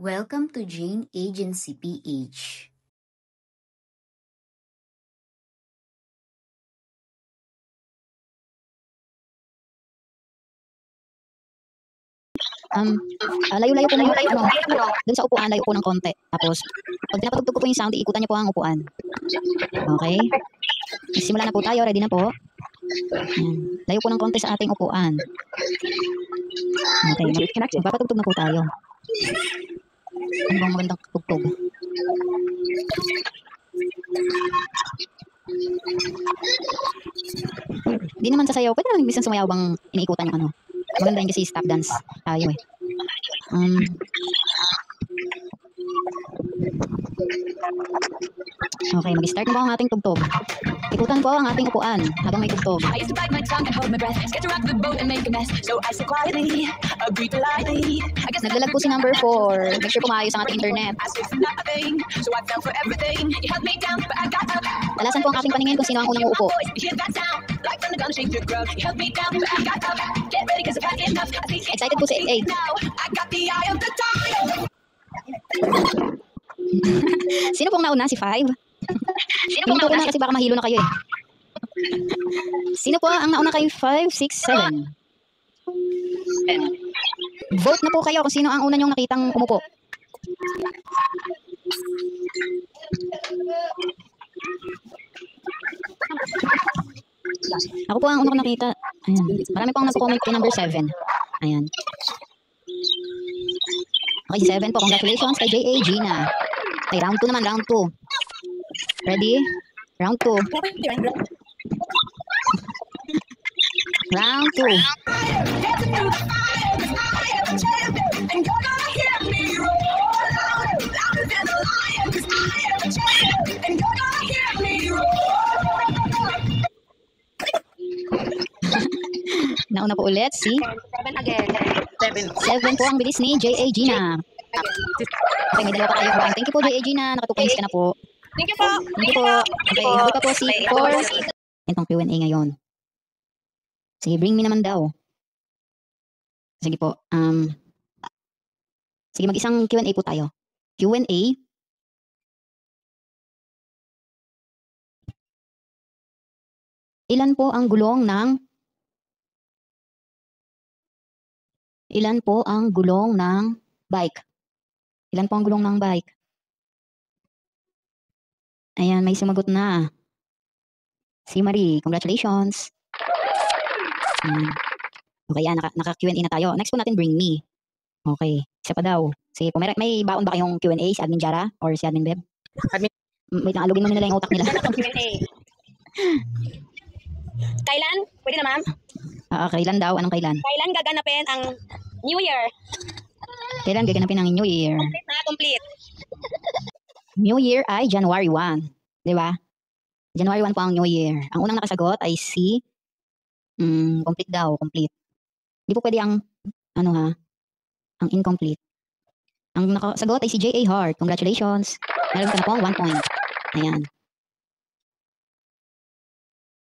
Welcome to Jane Agency PH. Layo-layo po yung dun sa upuan, layo po ng konti. Tapos, pag pinapatugtog ko po yung sound, iikutan niyo po ang upuan. Okay? Simula na po tayo, ready na po. Ayan. Layo po ng konti sa ating upuan. Okay, magpapatugtog na po tayo. Ano bang magandang tugtog? Hindi naman sasayaw. Pwede naman minsan sumayaw bang iniikutan yung ano. Maganda yun kasi stop dance tayo eh. Okay, mag-start na po ang ating tugtog. Ikutan po ang ating upuan habang may tugtog. I used to bite my tongue and hold my breath, scared to rock the boat and make a mess. So I said quietly, agree politely. Naglalag po si number 4. Make sure pumayos ang ating internet. So I fell for everything. You held me down, but I got up. Talasan po ang ating paningin kung sino ang unang uupo. Excited po si 8. Sino pong nauna? Si 5? Sino pong nauna? Kasi baka mahilo na kayo eh. Sino po ang nauna kay 5, 6, 7? Vote na po kayo kung sino ang una nyong nakitang umupo. Ako po ang una ko nakita. Ayan. Marami po ang nagpo-comment kay number 7. Ayan. Okay, 7 po. Congratulations kay J.A. Gina. Okay, round 2 naman. Round 2. Ready? Round 2. Round 2. Nauna po ulit si 7 again. 7 po ang bilis ni J.A. Gina. Okay, may dalawa pa kayo. Thank you po J.A. Gina. Naka 2 points ka na po. Thank you po. Thank you po. Okay, nabot pa po si 4. Itong Q&A ngayon. Sige, bring me naman daw. Sige po. Sige, mag-isang Q&A po tayo. Q&A. Ilan po ang gulong ng bike? Ilan po ang gulong ng bike? Ayan, may sumagot na. Si Marie, congratulations. Okay, yan, naka-Q&A na tayo. Next po natin, bring me. Okay, isa pa daw. Sige po, may baon ba kayong Q&A si Admin Jara or si Admin Beb? Wait lang, alugin mo nila yung utak nila. Kailan? Pwede na, ma'am? Kailan daw? Anong kailan? Kailan gaganapin ang New Year? Kailan gaganapin ang New Year? Complete na, complete. New Year ay January 1. Di ba? January 1 po ang New Year. Ang unang nakasagot ay si complete daw, complete. Hindi po pwede ang ang incomplete. Ang nakasagot ay si J.A. Hart. Congratulations. Meron ka na po 1 point. Ayan.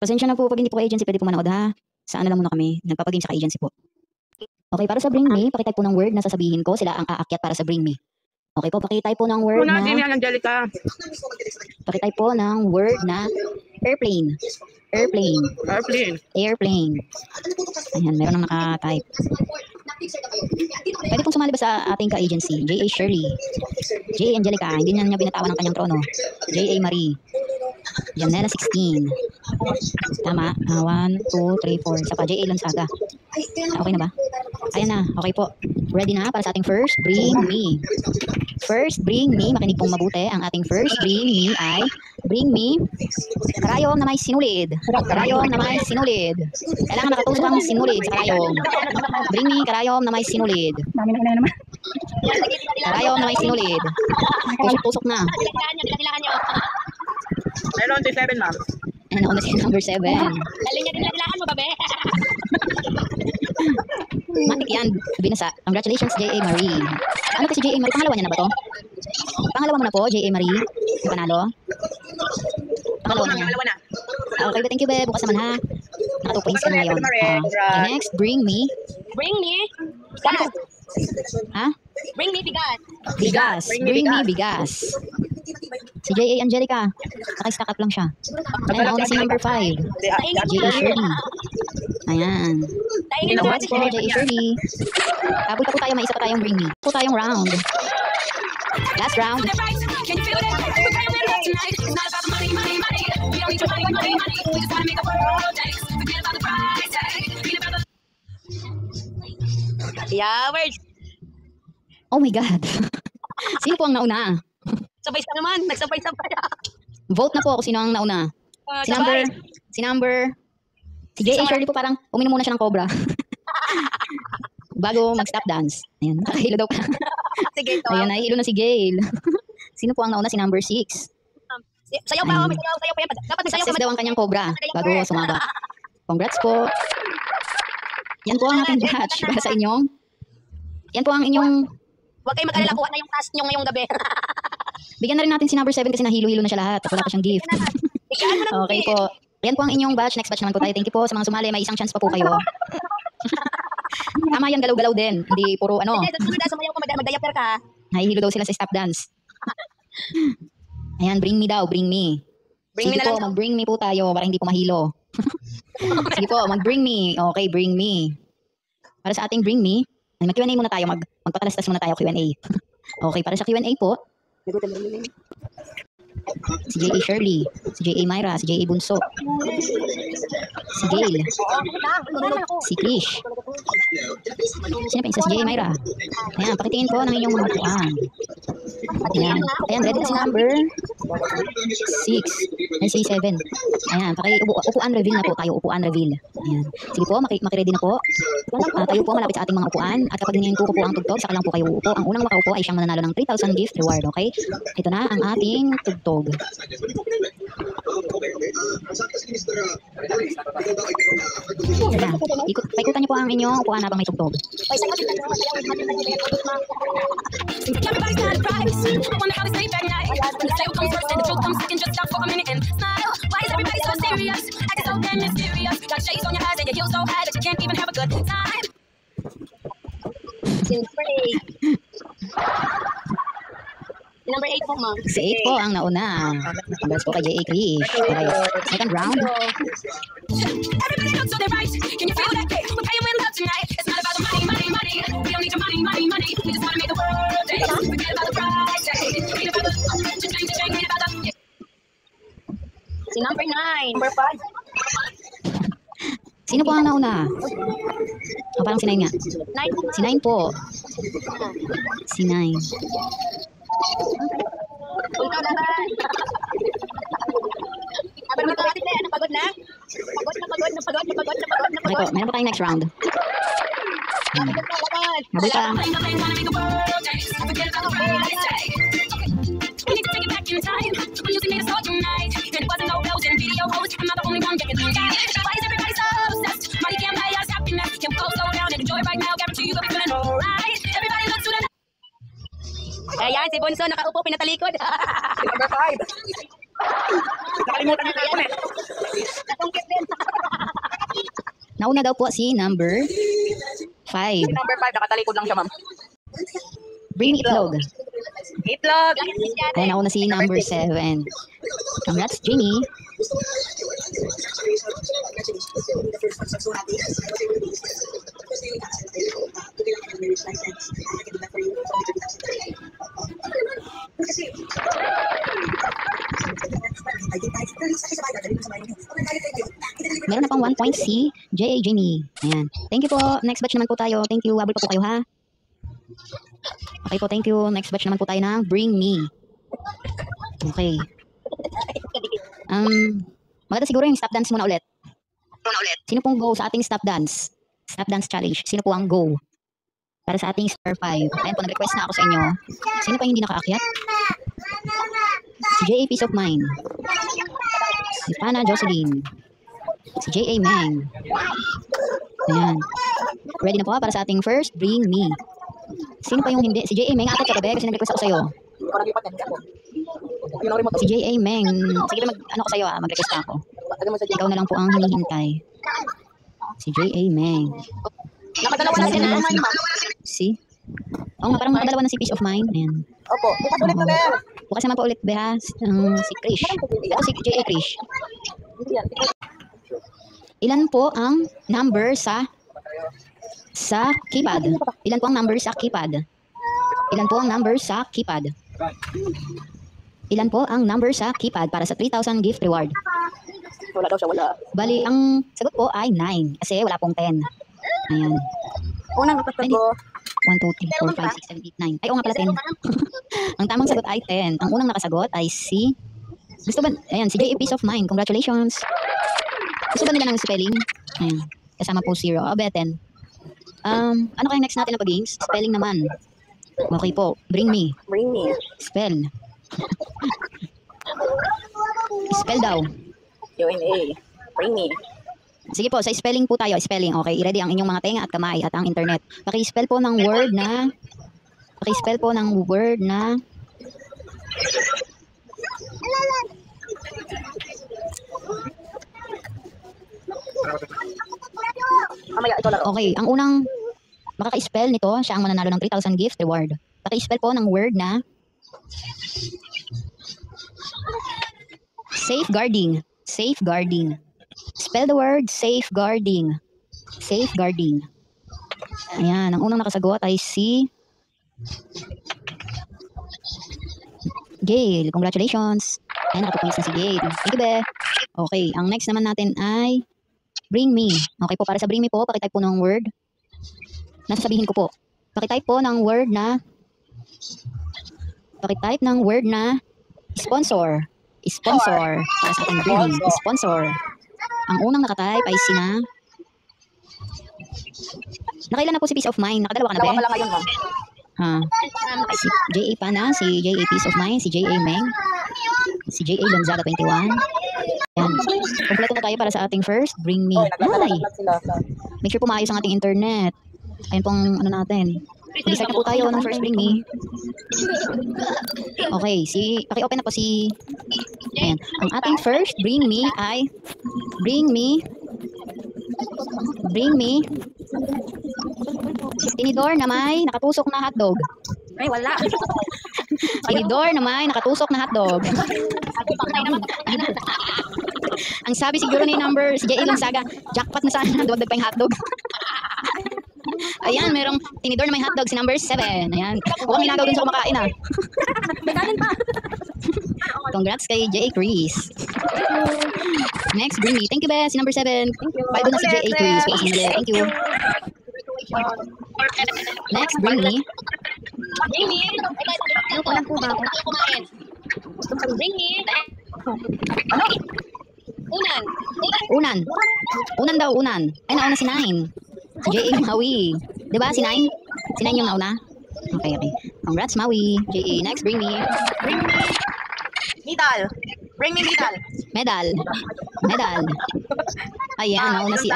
Pasensya na po pag hindi po agency, pwede po manood ha. Saan na lang muna kami. Nagpapagame sa agency po. Okay, para sa bring me, pakitype po ng word na sasabihin ko. Sila ang aakyat para sa bring me. Okay po, pakitype po ng word na... Angelica. Pakitype po ng word na airplane. Airplane. Airplane. Airplane. Ayan, meron nang naka-type. Pwede pong sumali ba sa ating ka-agency? J.A. Shirley. J.A. Angelica. Hindi niya binatawan ng kanyang trono. J.A. Marie. Janela 16. Tama. 1, 2, 3, 4. Isa pa. J.A. Lonsaga. Okay na ba? Ayan na. Okay po. Ready na para sa ating first bring me. First bring me. Makinig pong mabuti. Ang ating first bring me ay bring me karayom na may sinulid. Karayom na may sinulid. Kailangan nakatusok ang sinulid sa karayom. Bring me karayom na may sinulid. Karayom na may sinulid. Tusok na. Meron si 7, ma'am. Ayan, nauna si number 7. Dali niya din ladilakan mo, babe. Matik yan. Binasa. Congratulations, J.A. Marie. Ano kasi J.A. Marie? Pangalawa niya na ba to? Pangalawa mo na po, J.A. Marie. Yung panalo. Pangalawa na. Okay, thank you, Beb. Bukas naman ha. Naka 2 points ka na ngayon. Okay, next, bring me. Bring me. Ha? Bring me bigas. Bigas. Bring me bigas. Si J.A. Angelica. Naka-stack up lang siya. Ayan, nauna si number 5. J.A. Shirley. Ayan. Taingin mo Congrats po, J.A. Shirley. Habol pa po tayo, may isa pa tayong bring me. Po tayong round. Last round. Can you feel that? We're playing with love tonight. It's not about the money, money, money. We don't need your money, money, money. We just wanna make a world dance. Forget about the price tag. Forget about the... Yeah, words. Oh my God. Sino po ang nauna? Sabay sa naman. Nagsabay-sabay. Vote na po ako sino ang nauna. Si J.A. Shirley po parang uminom muna siya ng cobra. Bago mag-stop dance. Ayan, nakahilo daw pa. Sige, ito. Ayan, nahihilo na si Gail. Sino po ang nauna? Si number 6. Sayaw pa ako. May sayaw pa yan. Dapat may sayaw Success pa. daw ang kanyang cobra bago sumaba. Congrats po. Yan po ang ating batch para sa inyong. Yan po ang inyong. Huwag kayong mag-alala. Kuha na yung task nyo ngayong gabi. Bigyan na rin natin si number 7 kasi nahilo-hilo na siya lahat. Wala pa siyang gift. Okay po. Yan po ang inyong batch. Next batch naman po tayo. Thank you po sa mga sumali. May isang chance pa po kayo. Tama yan, galaw-galaw din. Hindi puro ano. Sumayaw ka, mag-diaper ka. Nahihilo daw sila sa stop dance. Ayan, bring me daw, bring me. Bring me Sige na po, lang. mag-bring me po tayo para hindi po mahilo. Sige po, mag-bring me. Okay, bring me. Para sa ating bring me, ay mag-Q&A muna tayo. Magpatalastas muna tayo Q&A. Okay, para sa Q&A po, si J.A. Shirley, si J.A. Myra, si J.A. Bunso, si Gail, si Krish. Sino pa isa? Si J.A. Myra. Ayan, pakitingin po ng inyong mga upuan. Ayan, ayan, ready na si number 6. Ay, si 7. Ayan, upuan reveal na po tayo, upuan reveal. Ayan. Sige po, makiready na po. Tayo po malapit sa ating mga upuan. At kapag hinihinto ko po ang tugtog, saka lang po kayo uupo. Ang unang makaupo ay siyang mananalo ng 3,000 gift reward, okay? Ito na ang ating tugtog. Ayan, paikutan niyo po ang inyong upuan habang may tugtog. Everybody's got a price. I wonder how they sleep at night. When the sale comes first and the truth comes second, just stop for a minute and smile. Why is everybody so serious? Acting so damn mysterious. Got shades on your eyes and your heels so high that you can't even have a good time. Number 8 po, ma'am. Si 8 po ang nauna. Congrats po kay J.A. Krish. Okay, second round. Everybody looks so they're right. Can you feel that? We're paying with love tonight. It's not about the money, money, money. We don't need your money, money, money. We just wanna make the world dance. Forget about the price tag. Ain't about the ain't about the. Si number 9. Number 5. Sino po ang nauna? Parang si 9 nga. 9 po. Si 9 po. Si 9. Ikaw naman. Aber magkakatid na yan. Napagod na? Napagod. Okay po, meron po tayong next round. Habol ka. We need to take it back in time. When music made us all unite. And it wasn't no bells and video hoes. I'm not the only one getting got. Why is everybody so obsessed? Money can't buy us happiness. Can we go slow down and enjoy right now? Guarantee you will be feeling alright. Everybody look to the left. Ayan, si Bunso nakaupo, pinatalikod. Number 5. Nakalimutan niyo na eh. Natungkit din. Nauna daw po si number 5. Number 5, nakatalikod lang siya, ma'am. Bring me itlog. Itlog. Ayan, nauna si number 7. Congrats, Jenny. Meron na pang 1 point si J.A. Jenny. Ayan. Thank you po. Next batch naman po tayo. Thank you. Habol pa po kayo ha. Okay po, thank you. Next batch naman po tayo ng Bring Me. Okay. Maganda siguro yung stop dance muna ulit. Sino pong go sa ating stop dance? Stop dance challenge. Sino po ang go? Para sa ating star 5. Ayan po, nag-request na ako sa inyo. Sino pa hindi nakaakyat? Si J.A. Peace of Mind. Si Pana Jocelyn. Si J.A. Meng. Ayan. Ready na po para sa ating first Bring Me. Sino pa yung hindi? Si J.A. Meng. Atat ka ba, be? Kasi nag-request ako sa'yo. Si J.A. Meng. Sige ba, ano ko sa'yo mag-request ako. Ikaw na lang po ang hinihintay. Si J.A. Meng. Nakadalawa na sila. Si Oo nga, parang nakadalawa na si Peace of Mind. Ayan. Opo. Bukas ulit na, Bel. Bukas naman pa ulit, Beha, si Krish. Ito si J.A. Krish. Hindi yan. Ilan po ang number sa keypad? Ilan po ang number sa keypad? Ilan po ang number sa keypad? Ilan po ang number sa keypad para sa 3,000 gift reward? Wala daw siya, wala. Bali, ang sagot po ay 9 kasi wala pong 10. Ayan. Unang napasag ko. 1, 2, 3, 4, 5, 6, 7, 8, 9. Ay, oo nga pala 10. Ang tamang sagot ay 10. Ang unang nakasagot ay si... Gusto ba? Ayan, si J.A. Peace of Mind. Congratulations. Gusto ba nila ng spelling? Ayan. Kasama po 0. O, 10. Ano kayo next natin na pag-games? Spelling naman. Okay po. Bring me. Bring me. Spell. Spell daw. UNA. Bring me. Sige po, sa spelling po tayo. Spelling. Okay, i-ready ang inyong mga tenga at kamay at ang internet. Paki-spell po ng word na... Paki-spell po ng word na... Mamaya, ito laro. Okay, ang unang makaka-spell nito, siya ang mananalo ng 3,000 gift reward. Paki-spell po ng word na... Safeguarding. Safeguarding. Spell the word safeguarding. Safeguarding. Ayan, ang unang nakasagot ay si Gail. Congratulations. Ayan, nakatupoints na si Gail. Thank you, Be. Okay, ang next naman natin ay bring me. Okay po, para sa bring me po, pakitype po ng word. Nasasabihin ko po. Pakitype po ng word na sponsor. Sponsor. Para sa ating bring me. Sponsor. Ang unang nakatype ay sina... Nakailan na po si Peace of Mind? Nakadalawa ka na ba? Dalawa pa lang ngayon, ma'am. Ha. Si J.A. Pana, si J.A. Peace of Mind, si J.A. Meng, si J.A. Gonzaga 21. Yan. Kompleto na tayo para sa ating first Bring Me. Ay! Make sure po maayos ang ating internet. Ayun pong ano natin. Mag-start na po tayo ng first Bring Me. Okay, paki-open na po si... Ayan. Ang ating first Bring Me ay Bring Me tinidor na may nakatusok na hotdog. Ay, wala. Tinidor na may nakatusok na hotdog. Ang sabi siguro ni number si J.A. Gonzaga, jackpot na sana, duwagdag pa yung hotdog. Ayan, merong tinidor na may hotdog si number 7. Ayan, huwag minagaw dun sa kumakain ah. May kanin pa. Congrats kay J.A. Chris. Next, Bring Me. Thank you, Be. Si number 7. Paldo na si J.A. Chris. Thank you. Next, Bring Me. Bring me. Ano ko lang po ba? Ako kumain. Bring me. Ano? Unan daw, unan. Ay, nauna si 9. Si J.A. Maui. Diba, si 9? Si 9 yung nauna? Okay. Congrats, Maui. J.A. Next, Bring Me. Medal. Bring me medal. Medal. Ayan, nauna si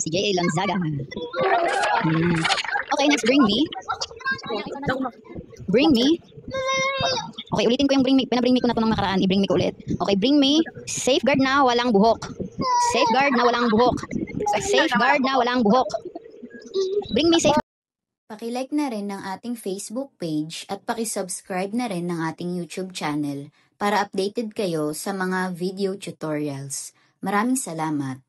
si J.A. Gonzaga. Okay, next, Bring Me. Bring Me. Okay, ulitin ko yung Bring Me. Pinabring me ko na ito ng nakaraan. I-bring me ko ulit. Okay, Bring Me. Safeguard na walang buhok. Safeguard na walang buhok. Safeguard na walang buhok. Bring Me safe. Paki-like na rin ng ating Facebook page at paki-subscribe na rin ng ating YouTube channel para updated kayo sa mga video tutorials. Maraming salamat!